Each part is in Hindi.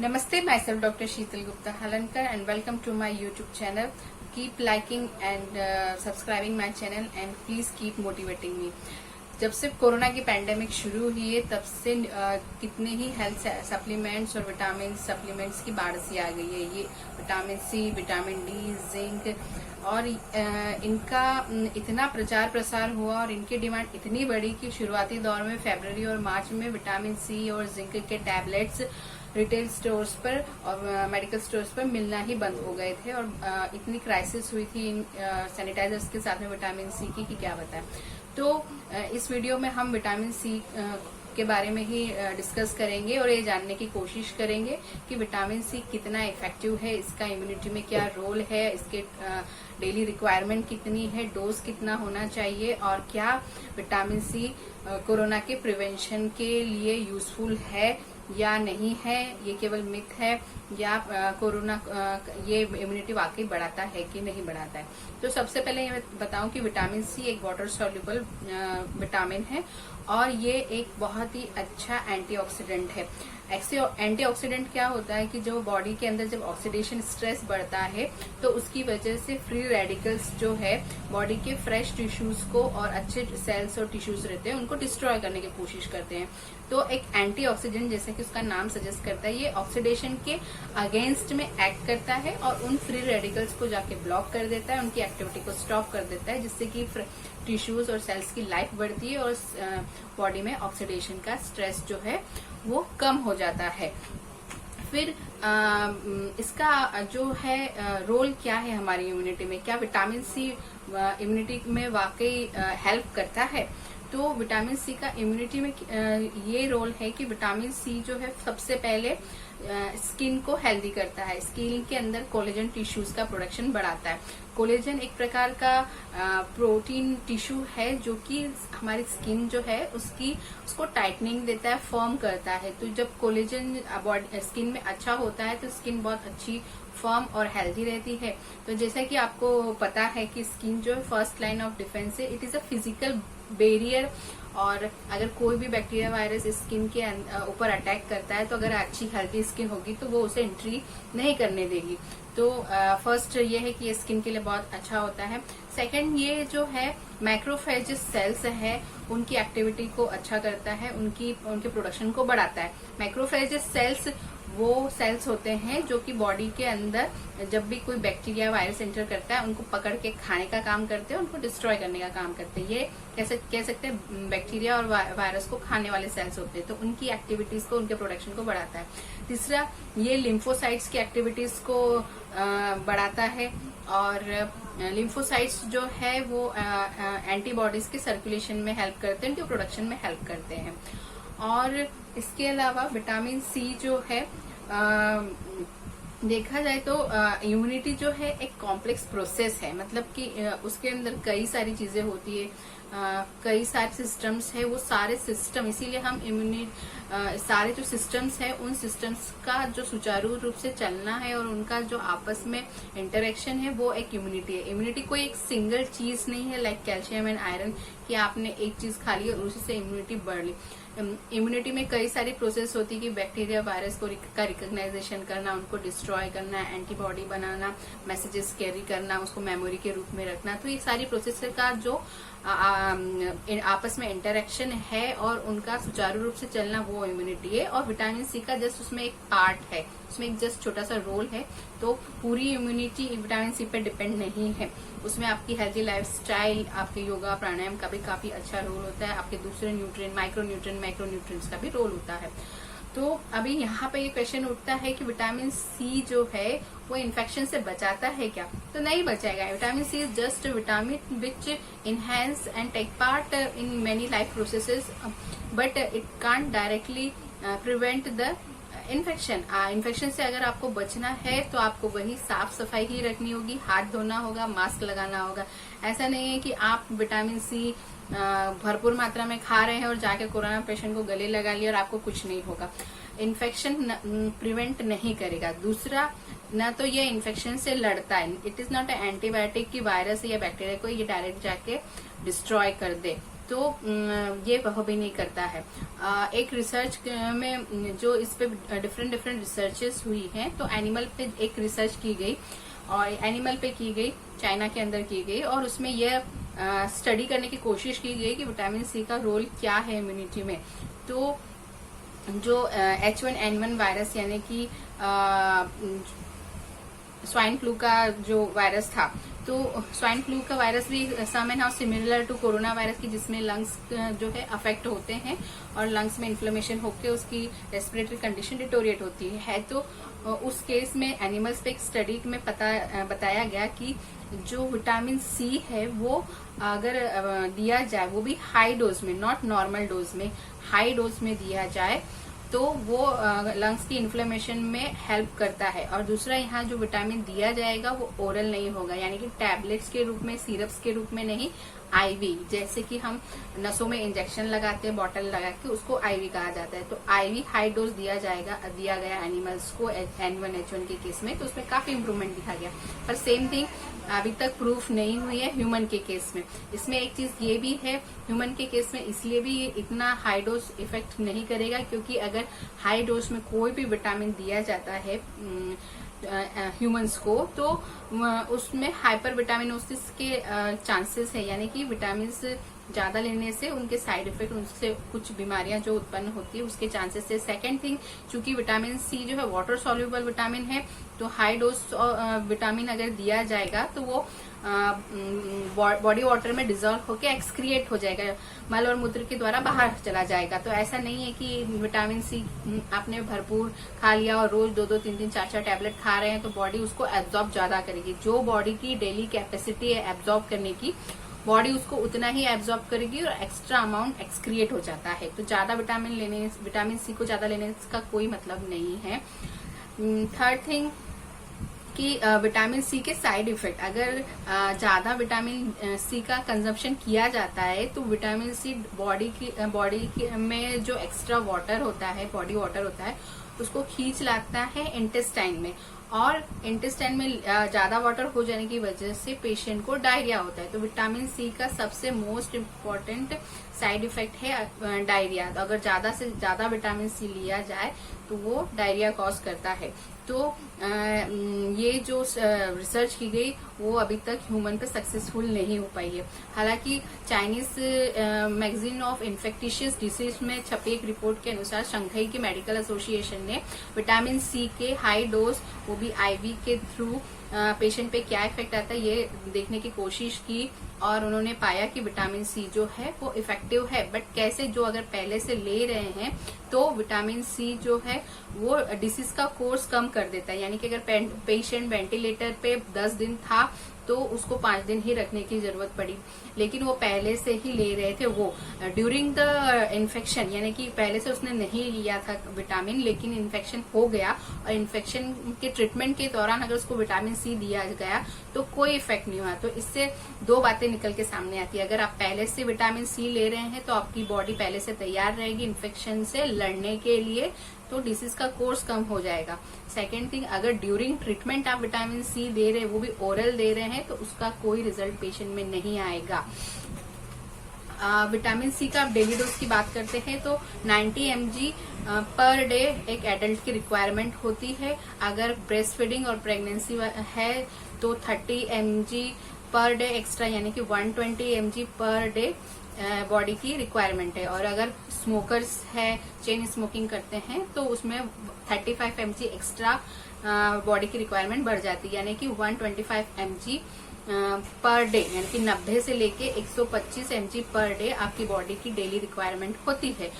Namaste, myself Dr. Sheetal Gupta Halankar and welcome to my YouTube channel. Keep liking and subscribing my channel and please keep motivating me. जब से कोरोना की पैंडेमिक शुरू हुई है तब से कितने ही हेल्थ सप्लीमेंट्स और विटामिन सप्लीमेंट्स की बाढ़ सी आ गई है। ये vitamin C, vitamin D, zinc और इनका इतना प्रचार प्रसार हुआ और इनकी डिमांड इतनी बढ़ी कि शुरुआती दौर में फरवरी और मार्च में विटामिन सी और जिंक के टैबलेट्स रिटेल स्टोर्स पर और मेडिकल स्टोर्स पर मिलना ही बंद हो गए थे और इतनी क्राइसिस हुई थी इन सैनिटाइजर्स के साथ में विटामिन सी की कि क्या बताएं। तो इस वीडियो में हम विटामिन सी के बारे में ही डिस्कस करेंगे और ये जानने की कोशिश करेंगे कि विटामिन सी कितना इफेक्टिव है, इसका इम्यूनिटी में क्या रोल है, इसके डेली रिक्वायरमेंट कितनी है, डोज कितना होना चाहिए और क्या विटामिन सी कोरोना के प्रिवेंशन के लिए यूजफुल है या नहीं है, ये केवल मिथ है या कोरोना ये इम्यूनिटी वाकई बढ़ाता है कि नहीं बढ़ाता है। तो सबसे पहले ये बताऊं कि विटामिन सी एक वाटर सॉल्युबल विटामिन है और ये एक बहुत ही अच्छा एंटीऑक्सीडेंट है। एंटीऑक्सीडेंट क्या होता है कि जो बॉडी के अंदर जब ऑक्सीडेशन स्ट्रेस बढ़ता है तो उसकी वजह से फ्री रेडिकल्स जो है बॉडी के फ्रेश टिश्यूज को और अच्छे सेल्स और टिश्यूज रहते हैं उनको डिस्ट्रॉय करने की कोशिश करते हैं। तो एक एंटीऑक्सीडेंट जैसे कि उसका नाम सजेस्ट करता है, ये ऑक्सीडेशन के अगेंस्ट में एक्ट करता है और उन फ्री रेडिकल्स को जाके ब्लॉक कर देता है, उनकी एक्टिविटी को स्टॉप कर देता है, जिससे कि टिश्यूज और सेल्स की लाइफ बढ़ती है और बॉडी में ऑक्सीडेशन का स्ट्रेस जो है वो कम हो जाता है। फिर इसका जो है रोल क्या है हमारी इम्यूनिटी में, क्या विटामिन सी इम्यूनिटी में वाकई हेल्प करता है? तो विटामिन सी का इम्यूनिटी में ये रोल है कि विटामिन सी जो है सबसे पहले स्किन को हेल्दी करता है, स्किन के अंदर कोलेजन टिश्यूज का प्रोडक्शन बढ़ाता है। कोलेजन एक प्रकार का प्रोटीन टिश्यू है जो कि हमारी स्किन जो है उसको टाइटनिंग देता है, फर्म करता है। तो जब कोलेजन स्किन में अच्छा होता है तो स्किन बहुत अच्छी फर्म और हेल्दी रहती है। तो जैसा कि आपको पता है कि स्किन जो है फर्स्ट लाइन ऑफ डिफेंस है, it is a physical barrier और अगर कोई भी बैक्टीरिया वायरस स्किन के ऊपर अटैक करता है तो अगर अच्छी हेल्दी स्किन होगी तो वो उसे एंट्री नहीं करने देगी। तो फर्स्ट ये है कि ये स्किन के लिए बहुत अच्छा होता है। सेकंड, ये जो है मैक्रोफेजेस सेल्स है उनकी एक्टिविटी को अच्छा करता है, उनके प्रोडक्शन को बढ़ाता है। मैक्रोफेजेस सेल्स वो सेल्स होते हैं जो कि बॉडी के अंदर जब भी कोई बैक्टीरिया वायरस एंटर करता है उनको पकड़ के खाने का काम करते हैं, उनको डिस्ट्रॉय करने का काम करते हैं। ये कह सकते हैं बैक्टीरिया और वायरस को खाने वाले सेल्स होते हैं, तो उनकी एक्टिविटीज को, उनके प्रोडक्शन को बढ़ाता है। तीसरा, ये लिम्फोसाइट्स की एक्टिविटीज को बढ़ाता है और लिम्फोसाइट्स जो है वो एंटीबॉडीज के सर्कुलेशन में हेल्प करते हैं, उनके प्रोडक्शन में हेल्प करते हैं। और इसके अलावा विटामिन सी जो है देखा जाए तो इम्यूनिटी जो है एक कॉम्प्लेक्स प्रोसेस है, मतलब कि उसके अंदर कई सारी चीजें होती है, कई सारे सिस्टम्स है, वो सारे सिस्टम, इसीलिए हम सारे जो सिस्टम्स है उन सिस्टम्स का जो सुचारू रूप से चलना है और उनका जो आपस में इंटरेक्शन है वो एक इम्यूनिटी है। इम्यूनिटी कोई एक सिंगल चीज नहीं है लाइक कैल्शियम एंड आयरन कि आपने एक चीज खा ली और उसी से इम्यूनिटी बढ़ ली। इम्यूनिटी में कई सारी प्रोसेस होती है कि बैक्टीरिया वायरस का रिकॉग्नाइजेशन करना, उनको डिस्ट्रॉय करना, एंटीबॉडी बनाना, मैसेजेस कैरी करना, उसको मेमोरी के रूप में रखना। तो ये सारी प्रोसेस का जो आपस में इंटरेक्शन है और उनका सुचारू रूप से चलना वो इम्यूनिटी है। और विटामिन सी का जस्ट उसमें एक पार्ट है, उसमें एक जस्ट छोटा सा रोल है। तो पूरी इम्यूनिटी विटामिन सी पे डिपेंड नहीं है, उसमें आपकी हेल्थी लाइफस्टाइल, आपके योगा प्राणायाम का भी काफी अच्छा रोल होता है, आपके दूसरे न्यूट्रिएंट, मैक्रोन्यूट्रिएंट्स का भी रोल होता है। तो अभी यहाँ पे ये क्वेश्चन उठता है कि विटामिन सी जो है वो इन्फेक्शन से बचाता है क्या? तो नहीं बचाएगा। Vitamin C is just vitamin which enhance and take part in many life processes but it can't directly prevent the infection. Infection से अगर आपको बचना है तो आपको वही साफ सफाई ही रखनी होगी, हाथ धोना होगा, मास्क लगाना होगा। ऐसा नहीं है कि आप विटामिन सी भरपूर मात्रा में खा रहे हैं और जाके कोरोना पेशेंट को गले लगा लिया और आपको कुछ नहीं होगा। इन्फेक्शन प्रिवेंट नहीं करेगा। दूसरा, न तो ये इन्फेक्शन से लड़ता है, it is not a antibiotic कि वायरस या बैक्टीरिया को ये डायरेक्ट जाके डिस्ट्रॉय कर दे। तो ये वह भी नहीं करता है। एक रिसर्च में जो इस पे डिफरेंट रिसर्चेस हुई हैं, तो एनिमल पे एक रिसर्च की गई और एनिमल पे की गई, चाइना के अंदर की गई, और उसमें यह स्टडी करने की कोशिश की गई कि विटामिन सी का रोल क्या है इम्यूनिटी में। तो जो H1N1 वायरस यानी कि स्वाइन फ्लू का जो वायरस था, तो स्वाइन फ्लू का वायरस भी some and how similar to corona virus की, जिसमें लंग्स जो है अफेक्ट होते हैं और लंग्स में इन्फ्लेमेशन होकर उसकी रेस्पिरेटरी कंडीशन डिटोरिएट होती है। तो उस केस में एनिमल्स पे एक स्टडी में बताया गया कि जो विटामिन सी है वो अगर दिया जाए, वो भी हाई डोज में, नॉट नॉर्मल डोज में, हाई डोज में दिया जाए, तो वो लंग्स की इन्फ्लेमेशन में हेल्प करता है। और दूसरा, यहाँ जो विटामिन दिया जाएगा वो ओरल नहीं होगा, यानी कि टैबलेट्स के रूप में, सिरप्स के रूप में नहीं, आईवी, जैसे कि हम नसों में इंजेक्शन लगाते हैं बॉटल लगा के, उसको आईवी कहा जाता है। तो आईवी हाई डोज दिया गया एनिमल्स को N1 H1 के केस में, तो उसमें काफी इंप्रूवमेंट दिखा गया। पर सेम थिंग अभी तक प्रूफ नहीं हुई है ह्यूमन के केस में। इसमें एक चीज ये भी है, ह्यूमन के केस में इसलिए भी ये इतना हाई डोज इफेक्ट नहीं करेगा, क्योंकि अगर हाई डोज में कोई भी विटामिन दिया जाता है ह्यूमंस को, तो उसमें हाइपर विटामिनोसिस के चांसेस है, यानी कि विटामिन ज्यादा लेने से उनके साइड इफेक्ट, उनसे कुछ बीमारियां जो उत्पन्न होती है उसके चांसेस है। सेकंड थिंग, चूंकि विटामिन सी जो है वाटर सॉल्युबल विटामिन है, तो हाई डोज विटामिन अगर दिया जाएगा तो वो बॉडी वाटर में डिजोल्व होकर एक्सक्रिएट हो जाएगा, मल और मूत्र के द्वारा बाहर चला जाएगा। तो ऐसा नहीं है कि विटामिन सी आपने भरपूर खा लिया और रोज 2-2, 3-3, 4-4 टैबलेट खा रहे हैं तो बॉडी उसको एब्जॉर्ब ज्यादा करेगी। जो बॉडी की डेली कैपेसिटी है एब्जॉर्ब करने की, बॉडी उसको उतना ही एब्जॉर्ब करेगी और एक्स्ट्रा अमाउंट एक्सक्रिएट हो जाता है। तो ज्यादा विटामिन सी को ज्यादा लेने का कोई मतलब नहीं है। थर्ड थिंग कि विटामिन सी के साइड इफेक्ट, अगर ज्यादा विटामिन सी का कंजम्पशन किया जाता है तो विटामिन सी बॉडी में जो एक्स्ट्रा वाटर होता है, बॉडी वाटर होता है, उसको खींच लाता है इंटेस्टाइन में, और इंटेस्टाइन में ज्यादा वाटर हो जाने की वजह से पेशेंट को डायरिया होता है। तो विटामिन सी का सबसे मोस्ट इम्पोर्टेंट साइड इफेक्ट है डायरिया। तो अगर ज्यादा से ज्यादा विटामिन सी लिया जाए तो वो डायरिया कॉज करता है। तो ये जो रिसर्च की गई वो अभी तक ह्यूमन पे सक्सेसफुल नहीं हो पाई है। हालांकि चाइनीज मैगजीन ऑफ इन्फेक्टिशियस डिसीज में छपी एक रिपोर्ट के अनुसार शंघाई के मेडिकल एसोसिएशन ने विटामिन सी के हाई डोज, वो भी आईवी के थ्रू, पेशेंट पे क्या इफेक्ट आता है ये देखने की कोशिश की, और उन्होंने पाया कि विटामिन सी जो है वो इफेक्टिव है। बट कैसे, जो अगर पहले से ले रहे हैं तो विटामिन सी जो है वो डिसीज का कोर्स कम कर देता है, यानी कि अगर पेशेंट वेंटिलेटर पे 10 दिन था तो उसको 5 दिन ही रखने की जरूरत पड़ी, लेकिन वो पहले से ही ले रहे थे। वो ड्यूरिंग द इन्फेक्शन, यानी कि पहले से उसने नहीं लिया था विटामिन, लेकिन इन्फेक्शन हो गया और इन्फेक्शन के ट्रीटमेंट के दौरान अगर उसको विटामिन सी दिया गया तो कोई इफेक्ट नहीं हुआ। तो इससे 2 बातें निकल के सामने आती है। अगर आप पहले से विटामिन सी ले रहे हैं तो आपकी बॉडी पहले से तैयार रहेगी इन्फेक्शन से लड़ने के लिए, तो डिसीज का कोर्स कम हो जाएगा। सेकेंड थिंग, अगर ड्यूरिंग ट्रीटमेंट आप विटामिन सी दे रहे हैं, वो भी ओरल दे रहे हैं, तो उसका कोई रिजल्ट पेशेंट में नहीं आएगा। विटामिन सी का आप डेली डोज की बात करते हैं तो 90 mg पर डे एक एडल्ट की रिक्वायरमेंट होती है। अगर ब्रेस्ट फीडिंग और प्रेगनेंसी है तो 30 mg पर डे एक्स्ट्रा, यानी कि 120 mg पर डे बॉडी की रिक्वायरमेंट है। और अगर स्मोकर्स है, चेन स्मोकिंग करते हैं, तो उसमें 35 mg एक्स्ट्रा बॉडी की रिक्वायरमेंट बढ़ जाती है, यानी कि 125 mg पर डे, यानी कि 90 से लेके 125 mg पर डे आपकी बॉडी की डेली रिक्वायरमेंट होती है।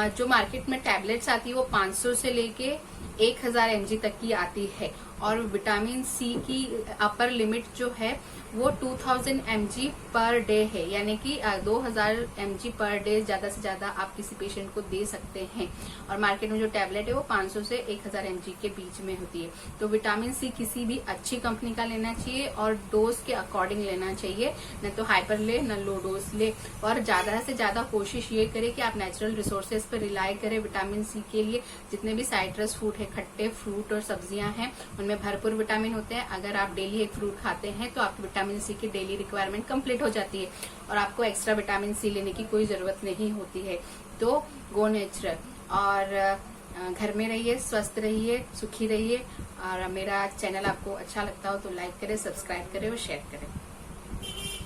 जो मार्केट में टैबलेट्स आती है वो 500 से लेके 1000 mg तक की आती है, और विटामिन सी की अपर लिमिट जो है वो 2000 mg पर डे है, यानी कि 2000 mg पर डे ज्यादा से ज्यादा आप किसी पेशेंट को दे सकते हैं। और मार्केट में जो टैबलेट है वो 500 से 1000 mg के बीच में होती है। तो विटामिन सी किसी भी अच्छी कंपनी का लेना चाहिए और डोज के अकॉर्डिंग लेना चाहिए, न तो हाइपर ले न लो डोज ले। और ज्यादा से ज्यादा कोशिश ये करें कि आप नेचुरल रिसोर्सेज पर रिलाई करें विटामिन सी के लिए। जितने भी साइट्रस फ्रूट है, खट्टे फ्रूट और सब्जियां हैं, उनमें भरपूर विटामिन होते हैं। अगर आप डेली एक फ्रूट खाते हैं तो आपकी विटामिन सी की डेली रिक्वायरमेंट कंप्लीट हो जाती है और आपको एक्स्ट्रा विटामिन सी लेने की कोई जरूरत नहीं होती है। तो गो नेचुरल और घर में रहिए, स्वस्थ रहिए, सुखी रहिए। और मेरा चैनल आपको अच्छा लगता हो तो लाइक करें, सब्सक्राइब करें और शेयर करें।